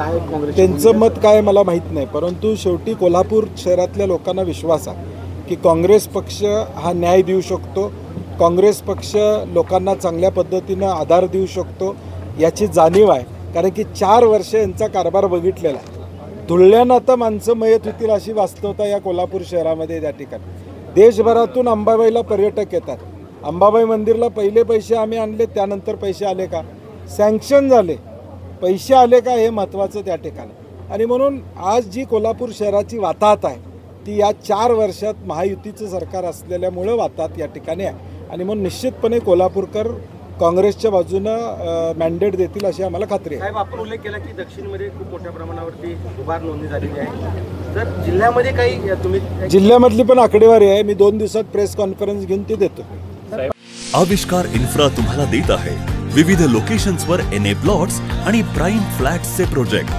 काय काँग्रेस त्यांचं मत काय मला माहीत नाही, परंतु शेवटी कोल्हापूर शहरातल्या लोकांना विश्वास आहे की काँग्रेस पक्ष हा न्याय देऊ शकतो, काँग्रेस पक्ष लोकांना चांगल्या पद्धतीनं आधार देऊ शकतो याची जाणीव आहे. कारण की 4 वर्ष यांचा कारभार बघितलेला आहे. धुळल्यानं आता माणसं मयत होतील अशी वास्तवता या कोल्हापूर शहरामध्ये त्या ठिकाणी. देशभरातून अंबाबाईला पर्यटक येतात. अंबाबाई मंदिरला पहिले पैसे आम्ही आणले, त्यानंतर पैसे आले का, सँक्शन झाले, पैसे आले का, हे महत्त्वाचं त्या ठिकाणी. आणि म्हणून आज जी कोल्हापूर शहराची वाताहत आहे ती या 4 वर्षात महायुतीचं सरकार असलेल्यामुळं वाताहत या ठिकाणी आहे. आणि म्हणून निश्चितपणे कोल्हापूरकर काँग्रेसच्या बाजूनं मॅन्डेट देतील अशी आम्हाला खात्री आहे. साहेब, आपण उल्लेख केला की दक्षिणमध्ये खूप मोठ्या प्रमाणावरती उभार नोंदणी झालेली आहे. तर जिल्ह्यामध्ये काही तुम्ही जिल्ह्यामधली पण आकडेवारी आहे, मी 2 दिवसात प्रेस कॉन्फरन्स घेऊन ती देतो. आविष्कार इन्फ्रा तुम्हाला देत आहे विविध लोकेशन्सवर NA प्लॉट्स आणि प्राइम फ्लॅट्सचे प्रोजेक्ट.